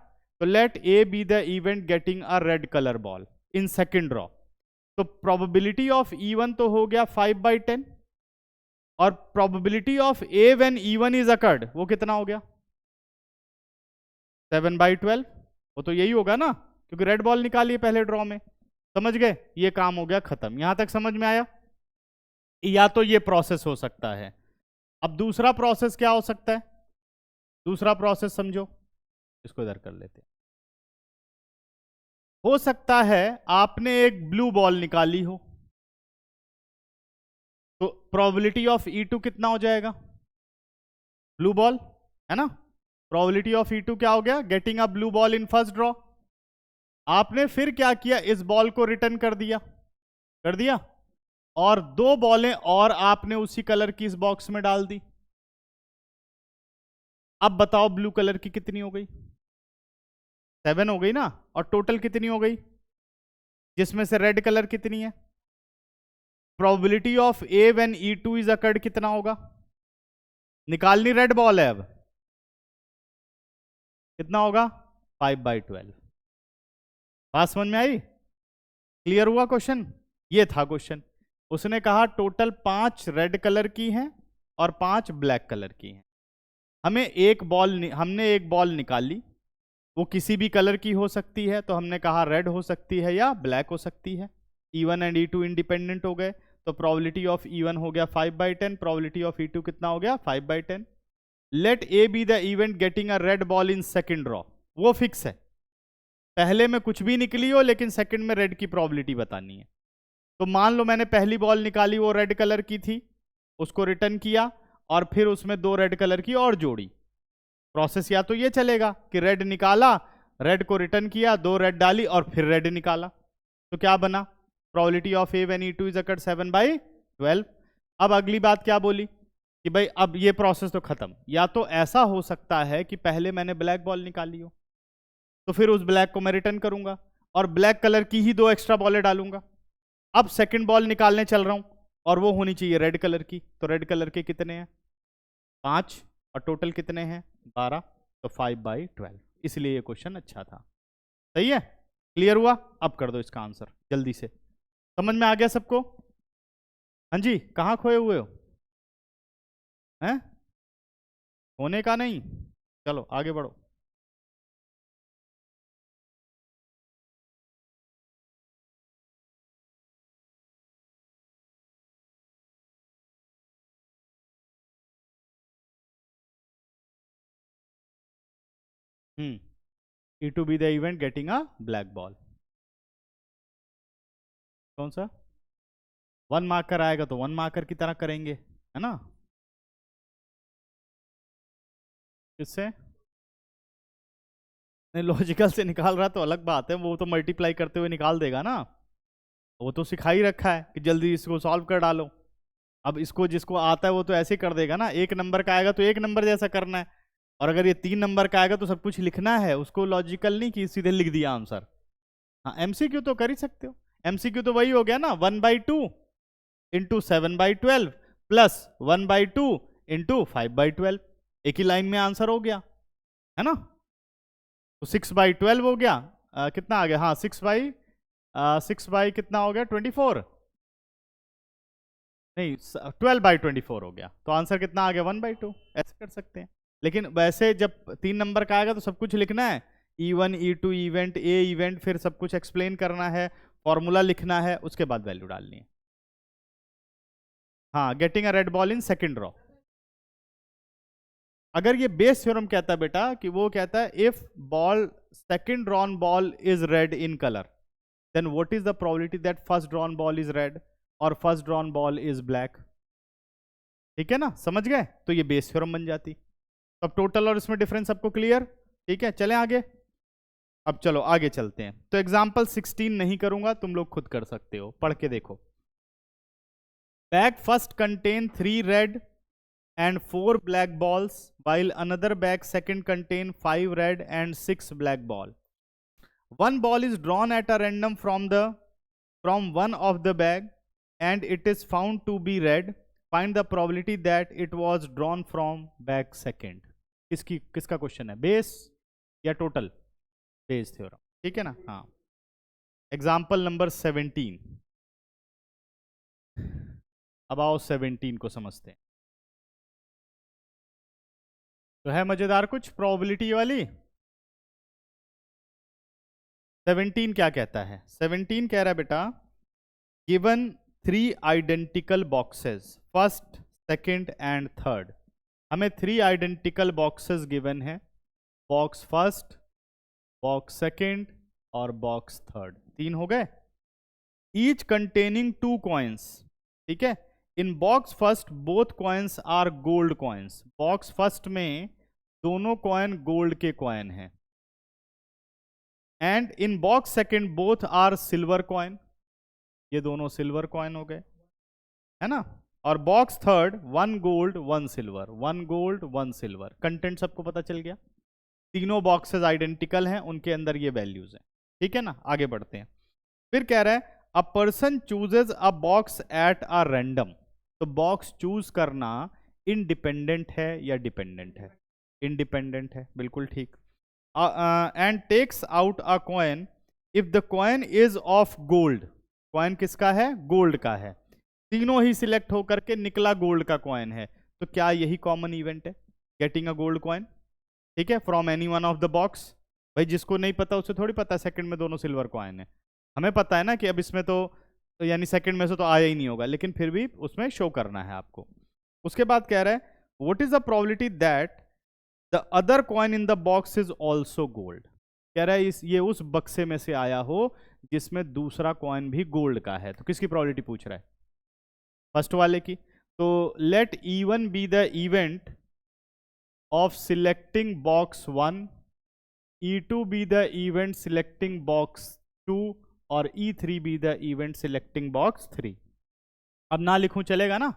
तो let A be the event getting a red colour ball in second draw. तो प्रोबेबिलिटी ऑफ E1 तो हो गया 5/10, और probability of A when E1 is occurred वो कितना हो गया, 7/12। वो तो यही होगा ना, क्योंकि रेड बॉल निकाली है पहले ड्रॉ में। समझ गए, ये काम हो गया खत्म। यहां तक समझ में आया। या तो ये प्रोसेस हो सकता है। अब दूसरा प्रोसेस क्या हो सकता है, दूसरा प्रोसेस समझो, इसको इधर कर लेते हैं। हो सकता है आपने एक ब्लू बॉल निकाली हो, तो प्रोबेबिलिटी ऑफ E2 कितना हो जाएगा, ब्लू बॉल है ना, प्रोबेबिलिटी ऑफ E2 क्या हो गया, getting a blue ball in first draw. आपने फिर क्या किया, इस बॉल को रिटर्न कर दिया, कर दिया, और दो बॉलें और आपने उसी कलर की इस बॉक्स में डाल दी। अब बताओ ब्लू कलर की कितनी हो गई, 7 हो गई ना, और टोटल कितनी हो गई, जिसमें से रेड कलर कितनी है, probability of A when E2 is occurred कितना होगा, निकालनी रेड बॉल है अब, कितना होगा, 5/12। बात समझ में आई, क्लियर हुआ क्वेश्चन। ये था क्वेश्चन। उसने कहा टोटल 5 रेड कलर की हैं और 5 ब्लैक कलर की हैं। हमने एक बॉल निकाली, वो किसी भी कलर की हो सकती है, तो हमने कहा रेड हो सकती है या ब्लैक हो सकती है। E1 एंड E2 इंडिपेंडेंट हो गए, तो प्रोबेबिलिटी ऑफ E1 हो गया 5/10, प्रोबेबिलिटी ऑफ E2 कितना हो गया, 5/10। Let A be the event getting a red ball in second draw, वो फिक्स है, पहले में कुछ भी निकली हो लेकिन सेकंड में रेड की प्रोबेबिलिटी बतानी है। तो मान लो मैंने पहली बॉल निकाली, वो रेड कलर की थी, उसको रिटर्न किया और फिर उसमें दो रेड कलर की और जोड़ी। प्रोसेस या तो ये चलेगा कि रेड निकाला, रेड को रिटर्न किया, दो रेड डाली और फिर रेड निकाला, तो क्या बना, probability of A when E2 is occurred 7/12। अब अगली बात क्या बोली कि भाई अब ये प्रोसेस तो खत्म। या तो ऐसा हो सकता है कि पहले मैंने ब्लैक बॉल निकाली हो, तो फिर उस ब्लैक को मैं रिटर्न करूंगा और ब्लैक कलर की ही दो एक्स्ट्रा बॉलें डालूंगा। अब सेकंड बॉल निकालने चल रहा हूं और वो होनी चाहिए रेड कलर की, तो रेड कलर के कितने हैं, 5, और टोटल कितने हैं, 12, तो 5/12। इसलिए ये क्वेश्चन अच्छा था। सही है, क्लियर हुआ। अब कर दो इसका आंसर जल्दी से, समझ में आ गया सबको। हाँ जी, कहाँ खोए हुए हो, हैं, होने का नहीं, चलो आगे बढ़ो। E2 be the event getting a black ball, कौन सा, 1 मार्कर आएगा तो 1 मार्कर की तरह करेंगे, है ना, किससे, नहीं लॉजिकल से निकाल रहा तो अलग बात है, वो तो मल्टीप्लाई करते हुए निकाल देगा ना, वो तो सिखा ही रखा है कि जल्दी इसको सॉल्व कर डालो। अब इसको जिसको आता है वो तो ऐसे कर देगा ना, एक नंबर का आएगा तो एक नंबर जैसा करना है, और अगर ये 3 नंबर का आएगा तो सब कुछ लिखना है, उसको लॉजिकल नहीं कि सीधे लिख दिया आंसर। हाँ, MCQ तो कर ही सकते हो। MCQ तो वही हो गया ना, 1/2 इंटू 7/12 प्लस 1/2 इंटू 5/12। एक ही लाइन में आंसर हो गया, है ना। तो 6/12 हो गया, कितना आ गया, हाँ 6 बाई कितना हो गया 24, नहीं 12/24 हो गया, तो आंसर कितना आ गया 1/2, ऐसे कर सकते हैं। लेकिन वैसे जब 3 नंबर का आएगा तो सब कुछ लिखना है, E1 E2 इवेंट, ए इवेंट, फिर सब कुछ एक्सप्लेन करना है, फॉर्मूला लिखना है, उसके बाद वैल्यू डालनी है। हाँ, getting a red ball in second raw. अगर ये बेस थ्योरम कहता है बेटा कि वो कहता है if ball second drawn ball is red in colour, then what is the probability that first drawn ball is red और first drawn ball is black. ठीक है ना, समझ गए, तो ये बेस थ्योरम बन जाती। तो अब टोटल और इसमें डिफरेंस सबको क्लियर, ठीक है, चलें आगे। अब चलो आगे चलते हैं। तो एग्जाम्पल 16 नहीं करूंगा, तुम लोग खुद कर सकते हो, पढ़ के देखो। Bag first contain 3 red and 4 black balls, while another bag second contain 5 red and 6 black ball. One ball is drawn at a random from one of the bag and it is found to be red. Find the probability that it was drawn from bag second. किसका क्वेश्चन है, बेस या टोटल? बेस थ्योरम, ठीक है ना। हाँ, एग्जाम्पल नंबर 17। अब आओ 17 को समझते हैं। तो है मजेदार कुछ प्रोबेबिलिटी वाली। 17 क्या कहता है, 17 कह रहा है बेटा given 3 identical boxes, first second and third. हमें 3 आइडेंटिकल बॉक्सेस गिवन है, बॉक्स फर्स्ट, बॉक्स सेकंड और बॉक्स थर्ड, 3 हो गए, ईच कंटेनिंग 2 कॉइन्स। ठीक है, in box first both coins are gold coins. Box first में दोनों कॉइन गोल्ड के कॉइन हैं। And in box second both are silver coin, ये दोनों सिल्वर कॉइन हो गए, है ना। और box third 1 gold 1 silver, 1 gold 1 silver. Content सबको पता चल गया, तीनों बॉक्सेस आइडेंटिकल हैं, उनके अंदर ये वैल्यूज हैं, ठीक है ना। आगे बढ़ते हैं। फिर कह रहा है a person chooses a box at a random. तो बॉक्स चूज करना इंडिपेंडेंट है या डिपेंडेंट है? इंडिपेंडेंट है, बिल्कुल ठीक। And takes out a coin if the coin is of gold. Coin किसका है, गोल्ड का है, तीनों ही सिलेक्ट होकर के निकला गोल्ड का कॉइन है। तो क्या यही कॉमन इवेंट है, गेटिंग अ गोल्ड कॉइन? ठीक है, from any one of the box. भाई जिसको नहीं पता उसे थोड़ी पता है सेकंड में दोनों सिल्वर कॉइन है, हमें पता है ना कि अब इसमें तो यानी सेकंड में से तो आया ही नहीं होगा, लेकिन फिर भी उसमें शो करना है आपको। उसके बाद कह रहा है what is the probability that the other coin in the box is also gold. कह रहा है ये उस बक्से में से आया हो जिसमें दूसरा कॉइन भी गोल्ड का है। तो किसकी प्रोबेबिलिटी पूछ रहा है, फर्स्ट वाले की। तो let E1 be the event of selecting box 1, E2 be the event selecting box 2 और E3 be the event selecting box 3। अब ना लिखूं चलेगा ना।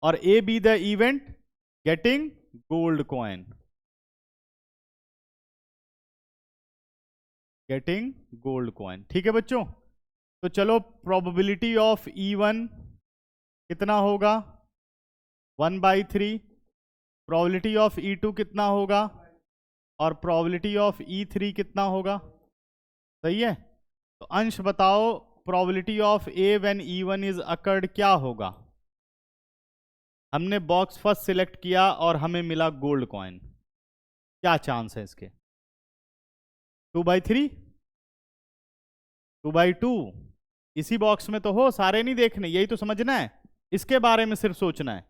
और A be the event getting gold coin, getting gold coin, ठीक है बच्चों। तो चलो प्रोबेबिलिटी ऑफ E1 कितना होगा 1/3, प्रोबेबिलिटी ऑफ E2 कितना होगा और प्रोबेबिलिटी ऑफ E3 कितना होगा, सही है। तो अंश बताओ probability of A when E1 is occurred क्या होगा। हमने बॉक्स फर्स्ट सिलेक्ट किया और हमें मिला गोल्ड कॉइन, क्या चांस है इसके? 2/3, 2/2। इसी बॉक्स में तो हो, सारे नहीं देखने, यही तो समझना है, इसके बारे में सिर्फ सोचना है।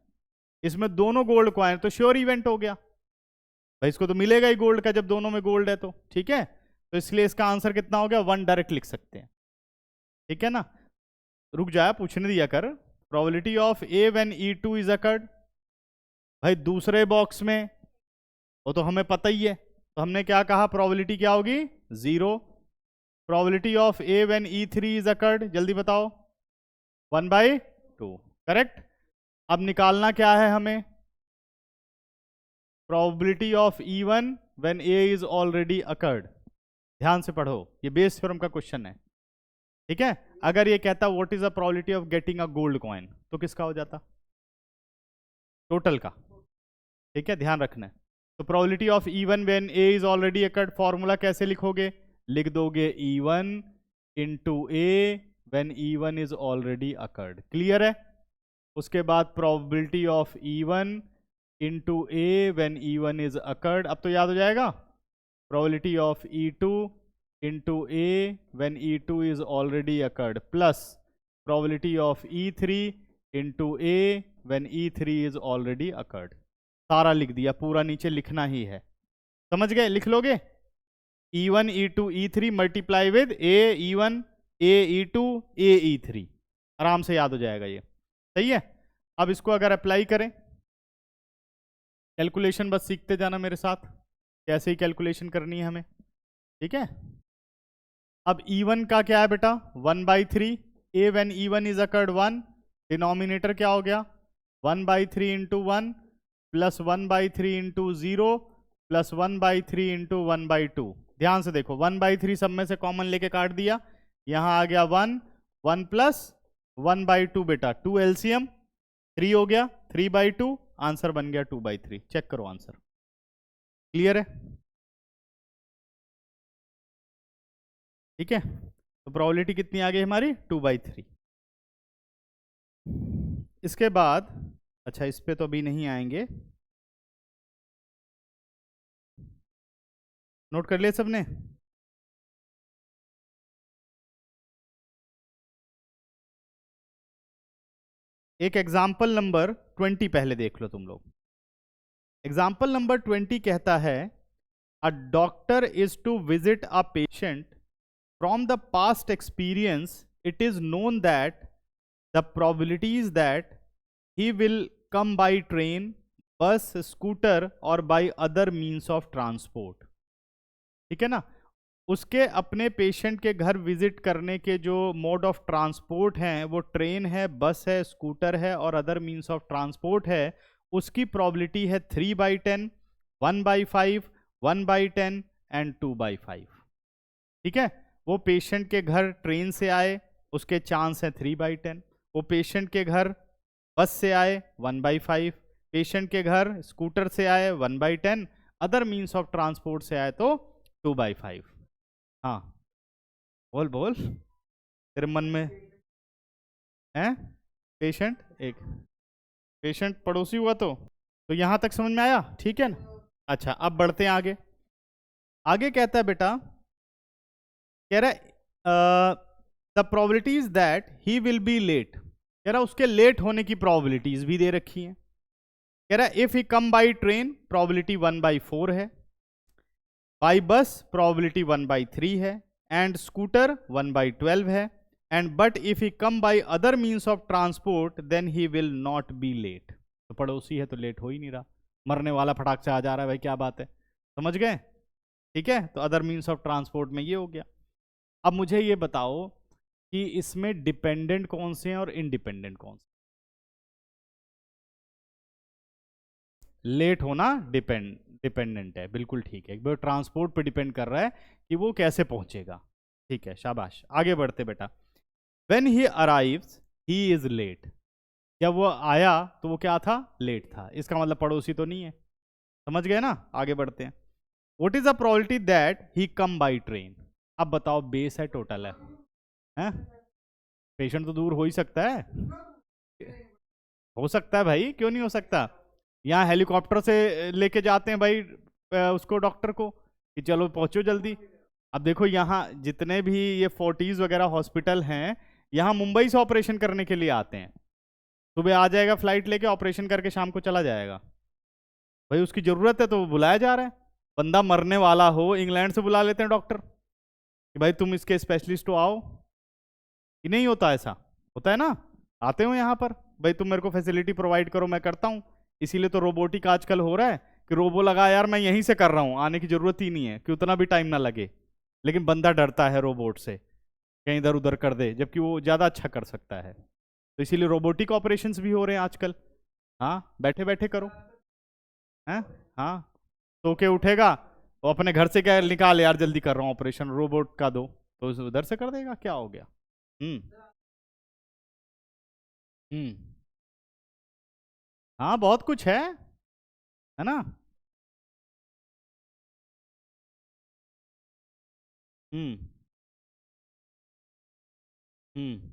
इसमें दोनों गोल्ड कॉइन तो श्योर इवेंट हो गया भाई, इसको तो मिलेगा ही गोल्ड का जब दोनों में गोल्ड है तो, ठीक है। तो इसलिए इसका आंसर कितना हो गया 1 डायरेक्ट लिख सकते हैं, ठीक है ना। रुक जाए, पूछने दिया कर। Probability of A when E2 is occurred, भाई दूसरे बॉक्स में, वो तो हमें पता ही है, तो हमने क्या कहा प्रोबेबिलिटी क्या होगी 0। Probability of A when E3 is occurred, जल्दी बताओ 1/2, करेक्ट। अब निकालना क्या है हमें, probability of E1 when A is already occurred. ध्यान से पढ़ो, ये बेस थ्योरम का क्वेश्चन है, ठीक है। अगर ये कहता what is the probability of getting a gold coin, तो किसका हो जाता, टोटल का। ठीक है, ध्यान रखना है। तो probability of E1 when A is already occurred, formula कैसे लिखोगे? लिख दोगे E1 into A when E1 is already occurred. Clear है? उसके बाद probability of E1 into A when E1 is occurred, अब तो याद हो जाएगा। Probability of E2 into A when E2 is already occurred plus probability of E3 into A when E3 is already occurred. सारा लिख दिया, पूरा नीचे लिखना ही है। समझ गए? लिख लोगे E1 E2 E3 multiply with A E1 A E2 A E3, आराम से याद हो जाएगा ये। सही है? अब इसको अगर अप्लाई करें, कैलकुलेशन बस सीखते जाना मेरे साथ, कैसे ही कैलकुलेशन करनी है हमें। ठीक है, अब E1 का क्या है बेटा? 1/3 A when E1 is occurred 1, denominator क्या हो गया? 1/3 into 1 plus 1/3 into 0 plus 1/3 into 1/2। ध्यान से देखो, 1/3 सब में से कॉमन लेके काट दिया, यहां आ गया 1 प्लस 1/2 बेटा, 2 LCM 3 हो गया, 3/2 आंसर बन गया 2/3। चेक करो आंसर। क्लियर है? ठीक है, तो प्रोबेबिलिटी कितनी आ गई हमारी? 2/3। इसके बाद, अच्छा इस पे तो अभी नहीं आएंगे, नोट कर लिया सबने? एक एग्जाम्पल नंबर 20 पहले देख लो तुम लोग। एग्जाम्पल नंबर 20 कहता है, a doctor is to visit a patient, from the past experience it is known that the probabilities that he will come by train, bus, scooter और by other means of transport. ठीक है ना? उसके अपने पेशेंट के घर विजिट करने के जो मोड ऑफ ट्रांसपोर्ट हैं वो ट्रेन है, बस है, स्कूटर है और अदर मीन्स ऑफ ट्रांसपोर्ट है। उसकी प्रोबेबिलिटी है 3/10, 1/5, 1/10 एंड 2/5। ठीक है, वो पेशेंट के घर ट्रेन से आए, उसके चांस है 3/10। वो पेशेंट के घर बस से आए 1/5, पेशेंट के घर स्कूटर से आए 1/10, अदर मीन्स ऑफ ट्रांसपोर्ट से आए तो 2/5। हाँ बोल बोल, तेरे मन में है? पेशेंट एक पेशेंट पड़ोसी हुआ तो यहां तक समझ में आया? ठीक है ना? अच्छा अब बढ़ते हैं आगे। आगे कहता है बेटा, कह रहा है the probabilities that he will be late, कह रहा उसके लेट होने की प्रोबेबिलिटीज भी दे रखी हैं। कह रहा है if he come by train probability 1/4 है, बाई बस प्रोबेबिलिटी 1/3 है, एंड स्कूटर 1/12 है, and but if he come by other means of transport then he will not be late. तो पड़ोसी है तो लेट हो ही नहीं रहा, मरने वाला फटाक से आ जा रहा है, भाई क्या बात है। समझ गए? ठीक है, तो अदर मीन्स ऑफ ट्रांसपोर्ट में ये हो गया। अब मुझे ये बताओ कि इसमें डिपेंडेंट कौन से हैं और इंडिपेंडेंट कौन से? लेट होना डिपेंडेंट है, बिल्कुल ठीक है, वो ट्रांसपोर्ट पे डिपेंड कर रहा है कि वो कैसे पहुंचेगा। ठीक है, शाबाश। आगे बढ़ते बेटा। When he arrives he is late, जब वो आया तो वो क्या था? लेट था। इसका मतलब पड़ोसी तो नहीं है। समझ गए ना? आगे बढ़ते हैं। What is the probability that he come by train? अब बताओ, बेस है टोटल है? पेशेंट तो दूर हो ही सकता है, हो सकता है भाई, क्यों नहीं हो सकता? यहाँ हेलीकॉप्टर से लेके जाते हैं भाई उसको, डॉक्टर को, कि चलो पहुंचो जल्दी। अब देखो यहाँ जितने भी ये फोर्टीज वगैरह हॉस्पिटल हैं, यहाँ मुंबई से ऑपरेशन करने के लिए आते हैं। सुबह आ जाएगा फ्लाइट लेके, ऑपरेशन करके शाम को चला जाएगा। भाई उसकी जरूरत है तो वो बुलाया जा रहा है। बंदा मरने वाला हो, इंग्लैंड से बुला लेते हैं डॉक्टर कि भाई तुम इसके स्पेशलिस्ट हो, आओ। कि नहीं होता ऐसा? होता है ना? आते हो यहाँ पर, भाई तुम मेरे को फैसिलिटी प्रोवाइड करो, मैं करता हूँ। इसीलिए तो रोबोटिक आजकल हो रहा है कि रोबो लगा यार, मैं यहीं से कर रहा हूँ, आने की जरूरत ही नहीं है, कि उतना भी टाइम ना लगे। लेकिन बंदा डरता है रोबोट से, कहीं इधर उधर कर दे, जबकि वो ज़्यादा अच्छा कर सकता है। तो इसीलिए रोबोटिक ऑपरेशंस भी हो रहे हैं आजकल। हाँ, बैठे बैठे करो। हैं? हाँ, सो के उठेगा वो अपने घर से क्या निकाल, यार जल्दी कर रहा हूँ ऑपरेशन, रोबोट का दो, तो उधर से कर देगा। क्या हो गया? हम्म हाँ, बहुत कुछ है। है ना। हम्म। हम्म।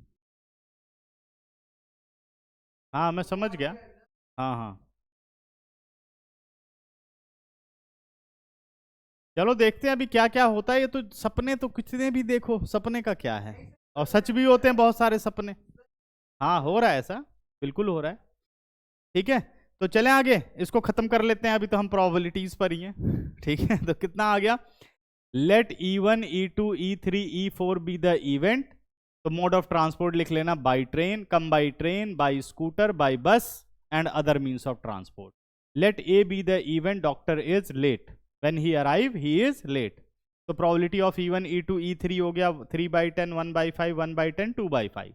हाँ मैं समझ गया। हाँ हाँ, चलो देखते हैं अभी क्या क्या होता है। ये तो सपने तो कितने भी देखो, सपने का क्या है, और सच भी होते हैं बहुत सारे सपने। हाँ हो रहा है ऐसा, बिल्कुल हो रहा है। ठीक है, तो चलें आगे, इसको खत्म कर लेते हैं, अभी तो हम प्रोबेबिलिटीज पर ही हैं। ठीक है, तो कितना आ गया, let E1 E2 E3 E4 be the event. तो मोड ऑफ ट्रांसपोर्ट लिख लेना, by train, come by train, by scooter, by bus and other means of transport. Let A be the event, doctor is late, when he arrive he is late. तो probability of E1 E2 E3 हो गया 3/10, 1/5, 1/10, 2/5।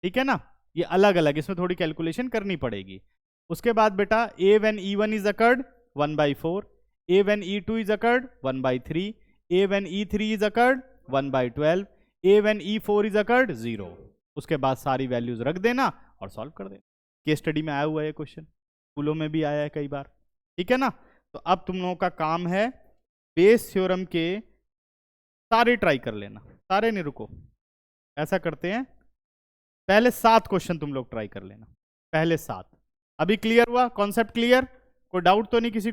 ठीक है ना, ये अलग अलग, इसमें थोड़ी कैलकुलेशन करनी पड़ेगी। उसके बाद बेटा A when E1 is occurred 1/4, A when E2 is occurred 1/3, A when E3 is occurred 1/12, A when E4 is occurred 0। उसके बाद सारी वैल्यूज रख देना और सॉल्व कर देना। केस स्टडी में आया हुआ है क्वेश्चन, स्कूलों में भी आया है कई बार। ठीक है ना, तो अब तुम लोगों का काम है बेस थ्योरम के सारे ट्राई कर लेना, सारे नहीं, रुको, ऐसा करते हैं पहले 7 क्वेश्चन तुम लोग ट्राई कर लेना, पहले 7। अभी क्लियर हुआ कॉन्सेप्ट, क्लियर, कोई डाउट तो नहीं किसी को?